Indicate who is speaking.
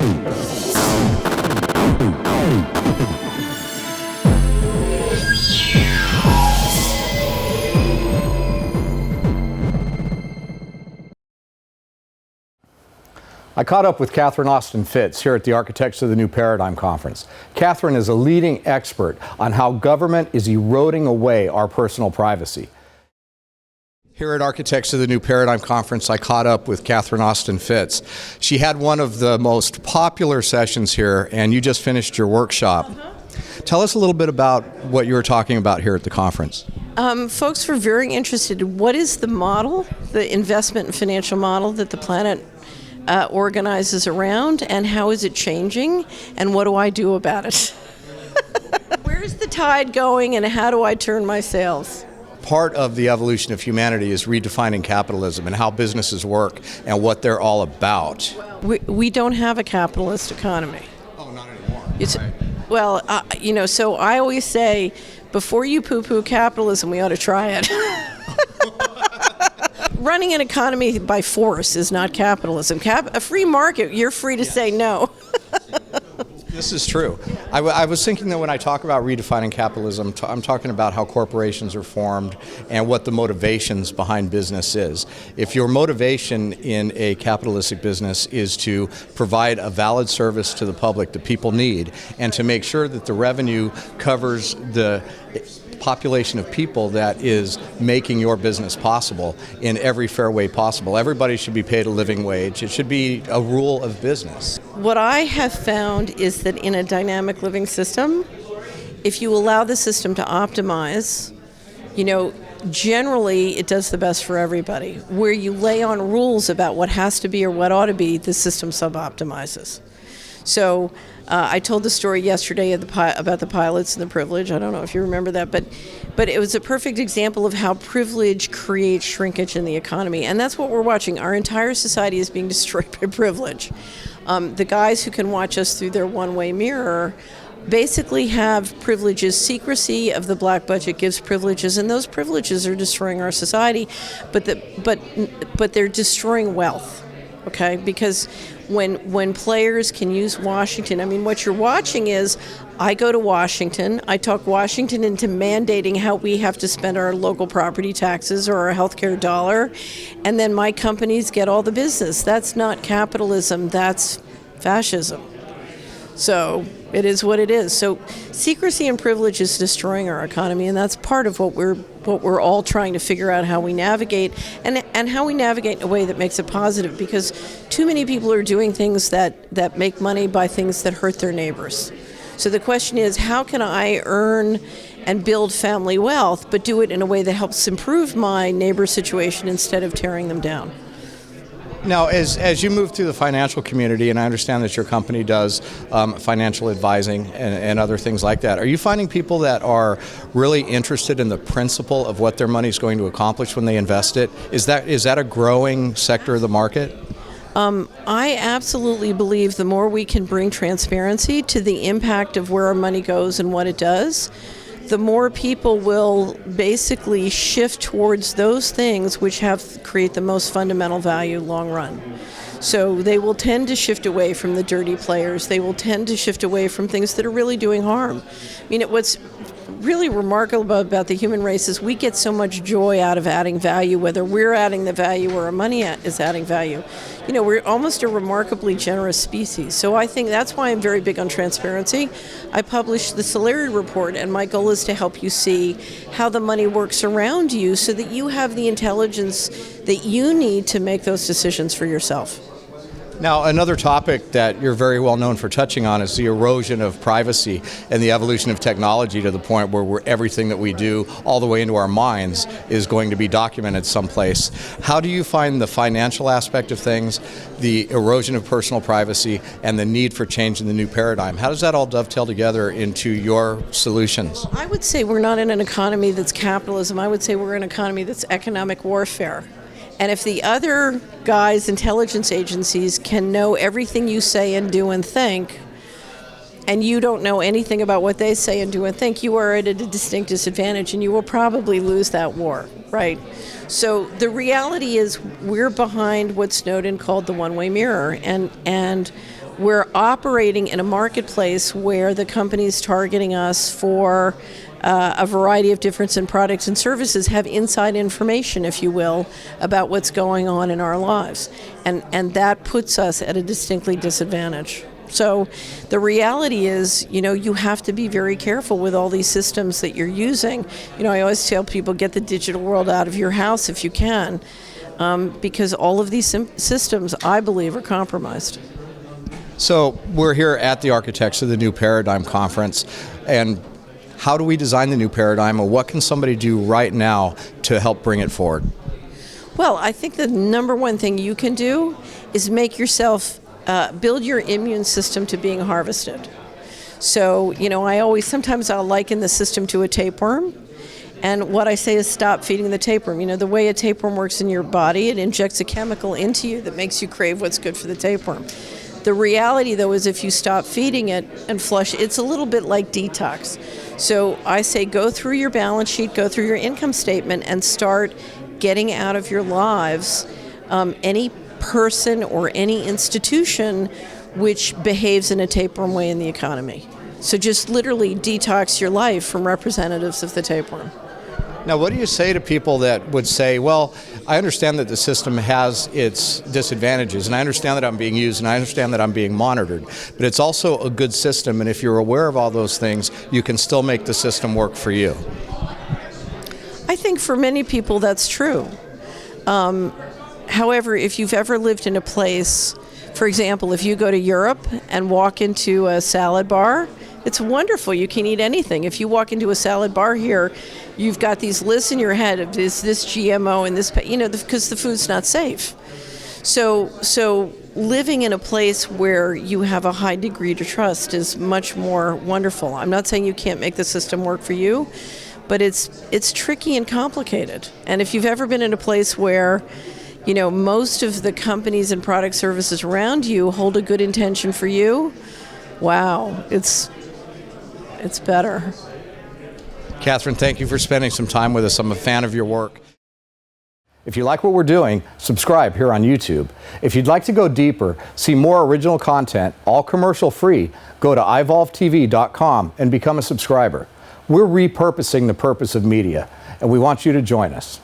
Speaker 1: I caught up with Catherine Austin Fitts here at the Architects of the New Paradigm Conference. Catherine is a leading expert on how government is eroding away our personal privacy. Here at Architects of the New Paradigm Conference, I caught up with Catherine Austin Fitts. She had one of the most popular sessions here, and you just finished your workshop. Tell us a little bit about what you were talking about here at the conference.
Speaker 2: Folks were very interested in what is the model, the investment and financial model that the planet organizes around, and how is it changing, and what do I do about it? Where's the tide going, and how do I turn my sails?
Speaker 1: Part of the evolution of humanity is redefining capitalism and how businesses work and what they're all about.
Speaker 2: We don't have a capitalist economy.
Speaker 1: Oh, not anymore.
Speaker 2: Right. Well, so I always say, before you poo-poo capitalism, we ought to try it. Running an economy by force is not capitalism. A free market, you're free to say no.
Speaker 1: This is true. I was thinking that when I talk about redefining capitalism, I'm talking about how corporations are formed and what the motivations behind business is. If your motivation in a capitalistic business is to provide a valid service to the public that people need and to make sure that the revenue covers the population of people that is making your business possible in every fair way possible. Everybody should be paid a living wage. It should be a rule of business.
Speaker 2: What I have found is that in a dynamic living system, if you allow the system to optimize, generally it does the best for everybody. Where you lay on rules about what has to be or what ought to be, the system sub-optimizes. So I told the story yesterday about the pilots and the privilege. I don't know if you remember that, but it was a perfect example of how privilege creates shrinkage in the economy. And that's what we're watching. Our entire society is being destroyed by privilege. The guys who can watch us through their one-way mirror basically have privileges. Secrecy of the black budget gives privileges, and those privileges are destroying our society, but they're destroying wealth. Okay, because when players can use Washington, what you're watching is, I go to Washington, I talk Washington into mandating how we have to spend our local property taxes or our healthcare dollar, and then my companies get all the business. That's not capitalism, that's fascism. So it is what it is. So secrecy and privilege is destroying our economy, and that's part of what we're all trying to figure out how we navigate, and how we navigate in a way that makes it positive, because too many people are doing things that make money by things that hurt their neighbors. So the question is, how can I earn and build family wealth, but do it in a way that helps improve my neighbor's situation instead of tearing them down?
Speaker 1: Now, as you move through the financial community, and I understand that your company does financial advising and other things like that, are you finding people that are really interested in the principle of what their money is going to accomplish when they invest it? Is that a growing sector of the market?
Speaker 2: I absolutely believe the more we can bring transparency to the impact of where our money goes and what it does, the more people will basically shift towards those things which create the most fundamental value long run. So they will tend to shift away from the dirty players. They will tend to shift away from things that are really doing harm. What's really remarkable about the human race is we get so much joy out of adding value, whether we're adding the value or our money is adding value. We're almost a remarkably generous species. So I think that's why I'm very big on transparency. I published the Solari Report, and my goal is to help you see how the money works around you so that you have the intelligence that you need to make those decisions for yourself.
Speaker 1: Now, another topic that you're very well known for touching on is the erosion of privacy and the evolution of technology to the point where everything that we do, all the way into our minds, is going to be documented someplace. How do you find the financial aspect of things, the erosion of personal privacy, and the need for change in the new paradigm? How does that all dovetail together into your solutions?
Speaker 2: I would say we're not in an economy that's capitalism. I would say we're in an economy that's economic warfare. And if the other guys, intelligence agencies, can know everything you say and do and think, and you don't know anything about what they say and do and think, you are at a distinct disadvantage, and you will probably lose that war, right? So the reality is we're behind what Snowden called the one-way mirror, and we're operating in a marketplace where the companies targeting us for a variety of difference in products and services have inside information, if you will, about what's going on in our lives. And that puts us at a distinctly disadvantage. So the reality is, you have to be very careful with all these systems that you're using. I always tell people, get the digital world out of your house if you can, because all of these systems, I believe, are compromised.
Speaker 1: So we're here at the Architects of the New Paradigm Conference, and how do we design the new paradigm, or what can somebody do right now to help bring it forward?
Speaker 2: Well, I think the number one thing you can do is make yourself build your immune system to being harvested. So, sometimes I'll liken the system to a tapeworm. And what I say is stop feeding the tapeworm. The way a tapeworm works in your body, it injects a chemical into you that makes you crave what's good for the tapeworm. The reality, though, is if you stop feeding it and flush, it's a little bit like detox. So I say go through your balance sheet, go through your income statement, and start getting out of your lives any person or any institution which behaves in a tapeworm way in the economy. So just literally detox your life from representatives of the tapeworm.
Speaker 1: Now, what do you say to people that would say, well, I understand that the system has its disadvantages, and I understand that I'm being used, and I understand that I'm being monitored, but it's also a good system, and if you're aware of all those things, you can still make the system work for you?
Speaker 2: I think for many people that's true. However, if you've ever lived in a place, for example, if you go to Europe and walk into a salad bar, it's wonderful. You can eat anything. If you walk into a salad bar here, you've got these lists in your head of is this GMO and this, because the food's not safe. So living in a place where you have a high degree to trust is much more wonderful. I'm not saying you can't make the system work for you, but it's tricky and complicated. And if you've ever been in a place where most of the companies and product services around you hold a good intention for you, wow, it's better.
Speaker 1: Catherine, thank you for spending some time with us. I'm a fan of your work. If you like what we're doing, subscribe here on YouTube. If you'd like to go deeper, see more original content, all commercial free, go to ivolvetv.com and become a subscriber. We're repurposing the purpose of media, and we want you to join us.